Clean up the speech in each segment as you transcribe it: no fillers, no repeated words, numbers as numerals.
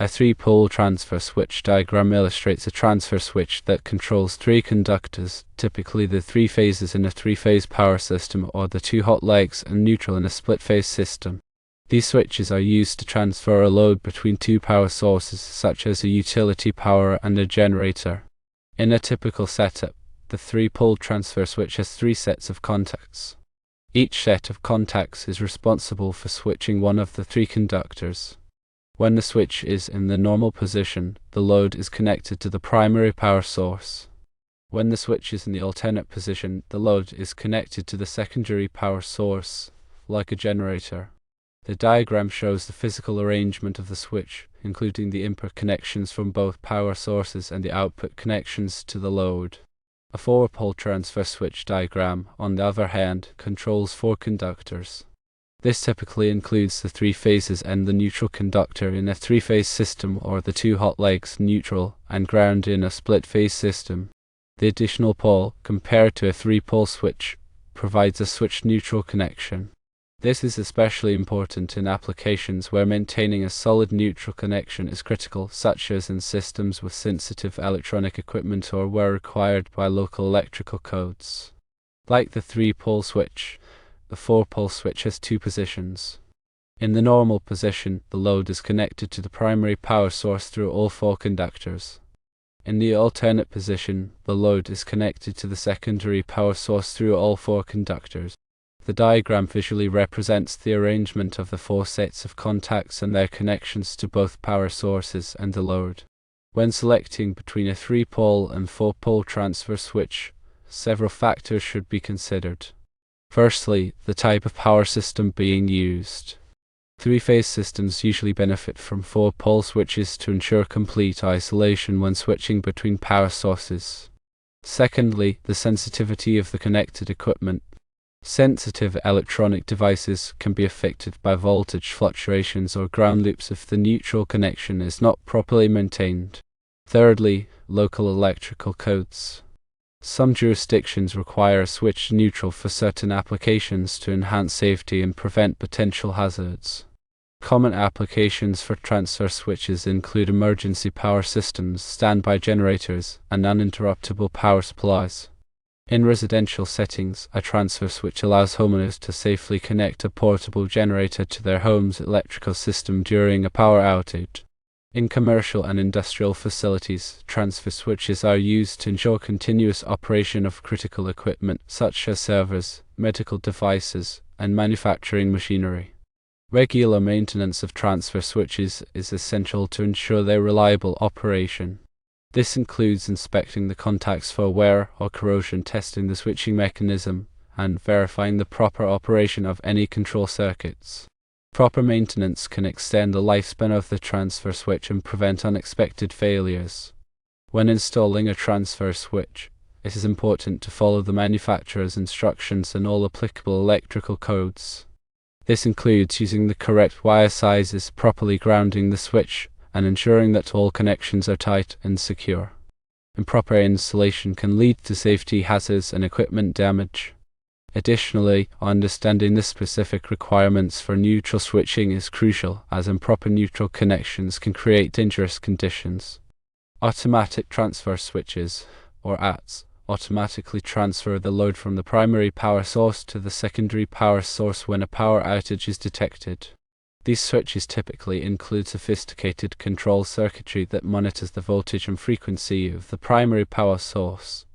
A three-pole transfer switch diagram illustrates a transfer switch that controls three conductors, typically the three phases in a three-phase power system or the two hot legs and neutral in a split-phase system. These switches are used to transfer a load between two power sources, such as a utility power and a generator. In a typical setup, the three-pole transfer switch has three sets of contacts. Each set of contacts is responsible for switching one of the three conductors. When the switch is in the normal position, the load is connected to the primary power source. When the switch is in the alternate position, the load is connected to the secondary power source, like a generator. The diagram shows the physical arrangement of the switch, including the input connections from both power sources and the output connections to the load. A four-pole transfer switch diagram, on the other hand, controls four conductors. This typically includes the three phases and the neutral conductor in a three-phase system, or the two hot legs, neutral, and ground in a split-phase system. The additional pole, compared to a three-pole switch, provides a switch-neutral connection. This is especially important in applications where maintaining a solid neutral connection is critical, such as in systems with sensitive electronic equipment or where required by local electrical codes. Like the three-pole switch, the four-pole switch has two positions. In the normal position, the load is connected to the primary power source through all four conductors. In the alternate position, the load is connected to the secondary power source through all four conductors. The diagram visually represents the arrangement of the four sets of contacts and their connections to both power sources and the load. When selecting between a three-pole and four-pole transfer switch, several factors should be considered. Firstly, the type of power system being used. Three-phase systems usually benefit from four-pole switches to ensure complete isolation when switching between power sources. Secondly, the sensitivity of the connected equipment. Sensitive electronic devices can be affected by voltage fluctuations or ground loops if the neutral connection is not properly maintained. Thirdly, local electrical codes. Some jurisdictions require a switch neutral for certain applications to enhance safety and prevent potential hazards. Common applications for transfer switches include emergency power systems, standby generators, and uninterruptible power supplies. In residential settings, a transfer switch allows homeowners to safely connect a portable generator to their home's electrical system during a power outage. In commercial and industrial facilities, transfer switches are used to ensure continuous operation of critical equipment such as servers, medical devices, and manufacturing machinery. Regular maintenance of transfer switches is essential to ensure their reliable operation. This includes inspecting the contacts for wear or corrosion, testing the switching mechanism, and verifying the proper operation of any control circuits. Proper maintenance can extend the lifespan of the transfer switch and prevent unexpected failures. When installing a transfer switch, it is important to follow the manufacturer's instructions and all applicable electrical codes. This includes using the correct wire sizes, properly grounding the switch, and ensuring that all connections are tight and secure. Improper installation can lead to safety hazards and equipment damage. Additionally, understanding the specific requirements for neutral switching is crucial, as improper neutral connections can create dangerous conditions. Automatic transfer switches, or ATS, automatically transfer the load from the primary power source to the secondary power source when a power outage is detected. These switches typically include sophisticated control circuitry that monitors the voltage and frequency of the primary power source.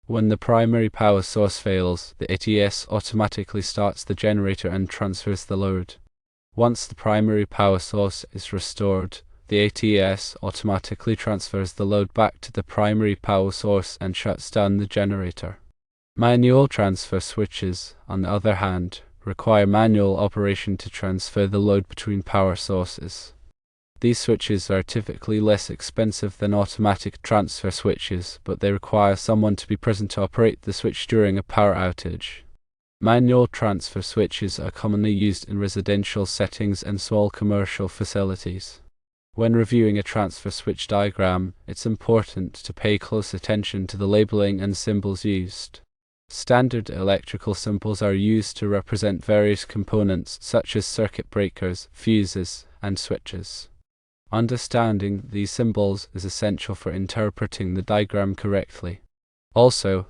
When the primary power source fails, the ATS automatically starts the generator and transfers the load. Once the primary power source is restored, the ATS automatically transfers the load back to the primary power source and shuts down the generator. Manual transfer switches, on the other hand, require manual operation to transfer the load between power sources. These switches are typically less expensive than automatic transfer switches, but they require someone to be present to operate the switch during a power outage. Manual transfer switches are commonly used in residential settings and small commercial facilities. When reviewing a transfer switch diagram, it's important to pay close attention to the labeling and symbols used. Standard electrical symbols are used to represent various components such as circuit breakers, fuses, and switches. Understanding these symbols is essential for interpreting the diagram correctly. Also,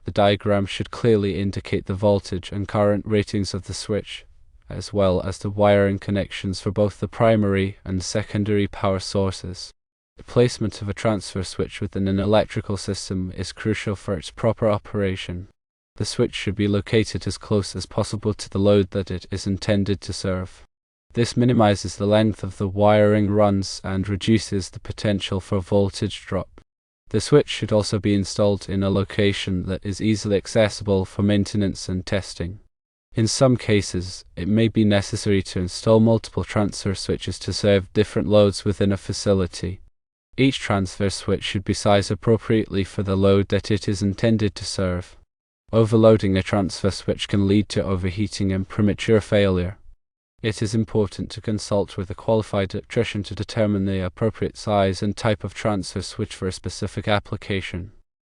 the diagram should clearly indicate the voltage and current ratings of the switch, as well as the wiring connections for both the primary and secondary power sources. The placement of a transfer switch within an electrical system is crucial for its proper operation. The switch should be located as close as possible to the load that it is intended to serve. This minimizes the length of the wiring runs and reduces the potential for voltage drop. The switch should also be installed in a location that is easily accessible for maintenance and testing. In some cases, it may be necessary to install multiple transfer switches to serve different loads within a facility. Each transfer switch should be sized appropriately for the load that it is intended to serve. Overloading a transfer switch can lead to overheating and premature failure. It is important to consult with a qualified electrician to determine the appropriate size and type of transfer switch for a specific application.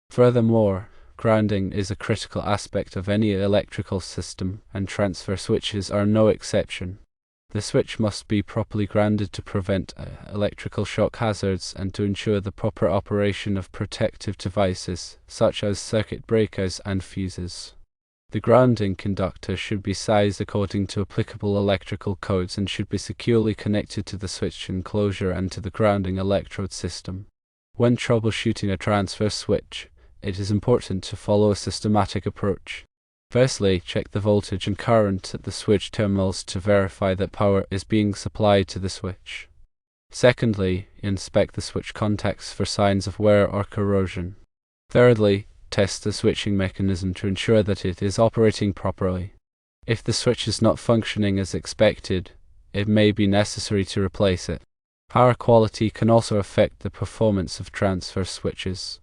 Furthermore, grounding is a critical aspect of any electrical system, and transfer switches are no exception. The switch must be properly grounded to prevent electrical shock hazards and to ensure the proper operation of protective devices, such as circuit breakers and fuses. The grounding conductor should be sized according to applicable electrical codes and should be securely connected to the switch enclosure and to the grounding electrode system. When troubleshooting a transfer switch, it is important to follow a systematic approach. Firstly, check the voltage and current at the switch terminals to verify that power is being supplied to the switch. Secondly, inspect the switch contacts for signs of wear or corrosion. Thirdly, test the switching mechanism to ensure that it is operating properly. If the switch is not functioning as expected, it may be necessary to replace it. Power quality can also affect the performance of transfer switches.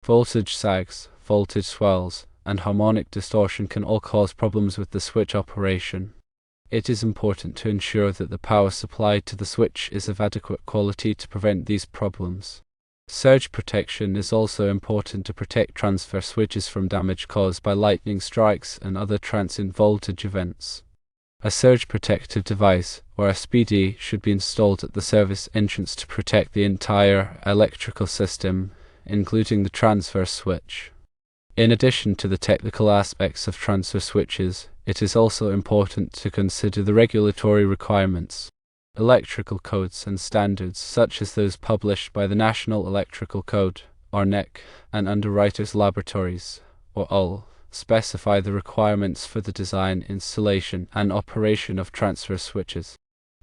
Voltage sags, voltage swells, and harmonic distortion can all cause problems with the switch operation. It is important to ensure that the power supplied to the switch is of adequate quality to prevent these problems. Surge protection is also important to protect transfer switches from damage caused by lightning strikes and other transient voltage events. A surge protective device, or SPD, should be installed at the service entrance to protect the entire electrical system, including the transfer switch. In addition to the technical aspects of transfer switches, it is also important to consider the regulatory requirements. Electrical codes and standards such as those published by the National Electrical Code, or NEC, and Underwriters Laboratories, or UL, specify the requirements for the design, installation, and operation of transfer switches.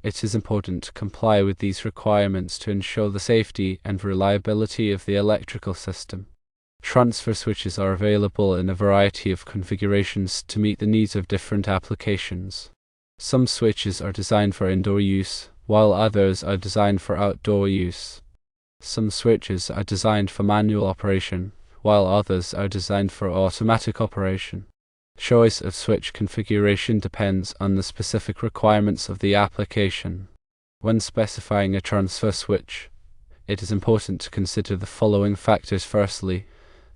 It is important to comply with these requirements to ensure the safety and reliability of the electrical system. Transfer switches are available in a variety of configurations to meet the needs of different applications. Some switches are designed for indoor use, while others are designed for outdoor use. Some switches are designed for manual operation, while others are designed for automatic operation. Choice of switch configuration depends on the specific requirements of the application. When specifying a transfer switch, it is important to consider the following factors. Firstly,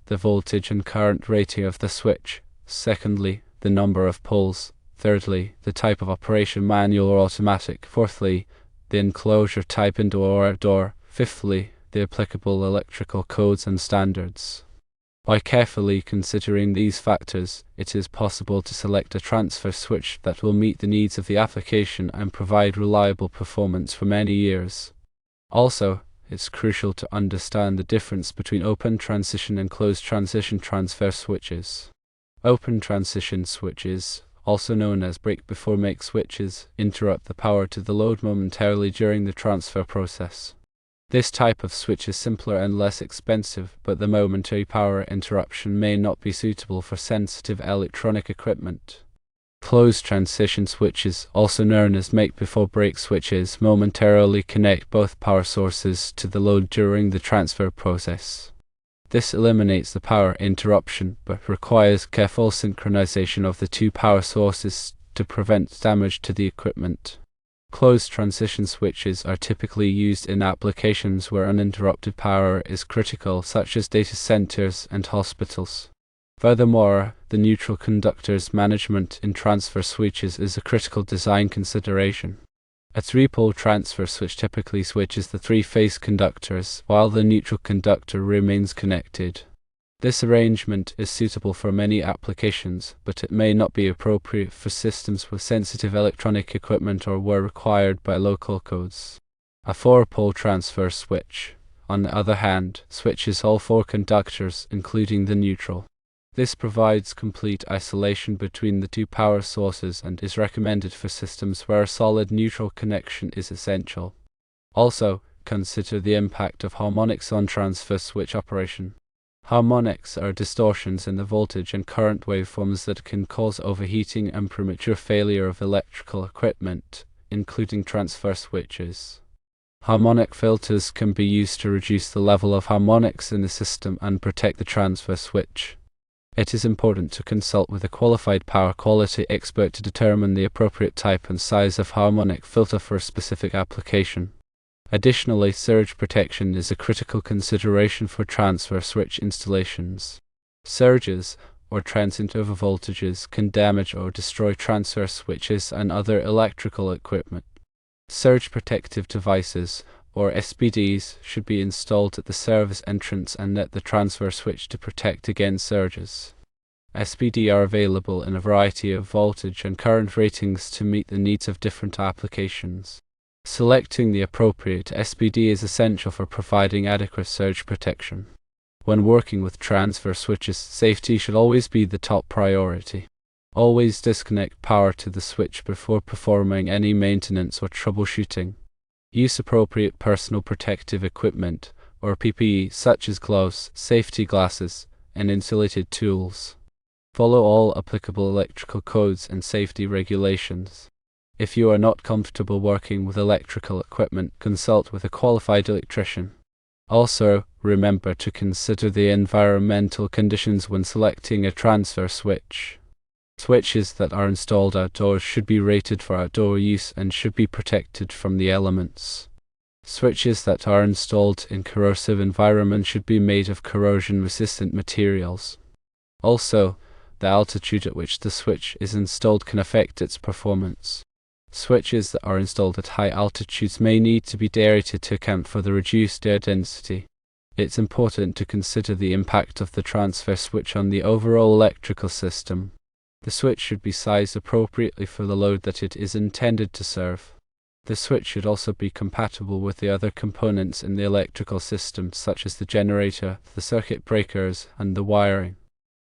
the voltage and current rating of the switch. Secondly, the number of poles. Thirdly, the type of operation, manual or automatic. Fourthly, the enclosure type, indoor or outdoor. Fifthly, the applicable electrical codes and standards. By carefully considering these factors, it is possible to select a transfer switch that will meet the needs of the application and provide reliable performance for many years. Also, it's crucial to understand the difference between open transition and closed transition transfer switches. Open transition switches, also known as break-before-make switches, interrupt the power to the load momentarily during the transfer process. This type of switch is simpler and less expensive, but the momentary power interruption may not be suitable for sensitive electronic equipment. Closed transition switches, also known as make-before-break switches, momentarily connect both power sources to the load during the transfer process. This eliminates the power interruption, but requires careful synchronization of the two power sources to prevent damage to the equipment. Closed transition switches are typically used in applications where uninterrupted power is critical, such as data centers and hospitals. Furthermore, the neutral conductors management in transfer switches is a critical design consideration. A three-pole transfer switch typically switches the three-phase conductors while the neutral conductor remains connected. This arrangement is suitable for many applications, but it may not be appropriate for systems with sensitive electronic equipment or were required by local codes. A four-pole transfer switch, on the other hand, switches all four conductors, including the neutral. This provides complete isolation between the two power sources and is recommended for systems where a solid neutral connection is essential. Also, consider the impact of harmonics on transfer switch operation. Harmonics are distortions in the voltage and current waveforms that can cause overheating and premature failure of electrical equipment, including transfer switches. Harmonic filters can be used to reduce the level of harmonics in the system and protect the transfer switch. It is important to consult with a qualified power quality expert to determine the appropriate type and size of harmonic filter for a specific application. Additionally, surge protection is a critical consideration for transfer switch installations. Surges, or transient overvoltages, can damage or destroy transfer switches and other electrical equipment. Surge protective devices, or SPDs, should be installed at the service entrance and at the transfer switch to protect against surges. SPD are available in a variety of voltage and current ratings to meet the needs of different applications. Selecting the appropriate SPD is essential for providing adequate surge protection. When working with transfer switches, safety should always be the top priority. Always disconnect power to the switch before performing any maintenance or troubleshooting. Use appropriate personal protective equipment, or PPE, such as gloves, safety glasses, and insulated tools. Follow all applicable electrical codes and safety regulations. If you are not comfortable working with electrical equipment, consult with a qualified electrician. Also, remember to consider the environmental conditions when selecting a transfer switch. Switches that are installed outdoors should be rated for outdoor use and should be protected from the elements. Switches that are installed in corrosive environments should be made of corrosion-resistant materials. Also, the altitude at which the switch is installed can affect its performance. Switches that are installed at high altitudes may need to be deaerated to account for the reduced air density. It's important to consider the impact of the transfer switch on the overall electrical system. The switch should be sized appropriately for the load that it is intended to serve. The switch should also be compatible with the other components in the electrical system, such as the generator, the circuit breakers, and the wiring.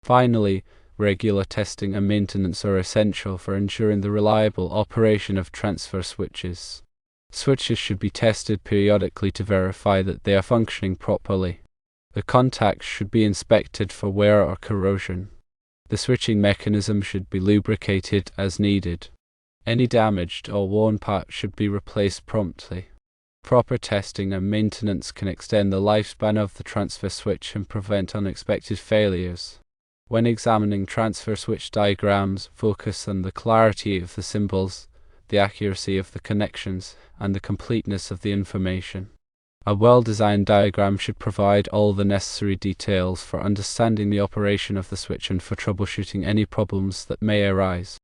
Finally, regular testing and maintenance are essential for ensuring the reliable operation of transfer switches. Switches should be tested periodically to verify that they are functioning properly. The contacts should be inspected for wear or corrosion. The switching mechanism should be lubricated as needed. Any damaged or worn parts should be replaced promptly. Proper testing and maintenance can extend the lifespan of the transfer switch and prevent unexpected failures. When examining transfer switch diagrams, focus on the clarity of the symbols, the accuracy of the connections, and the completeness of the information. A well-designed diagram should provide all the necessary details for understanding the operation of the switch and for troubleshooting any problems that may arise.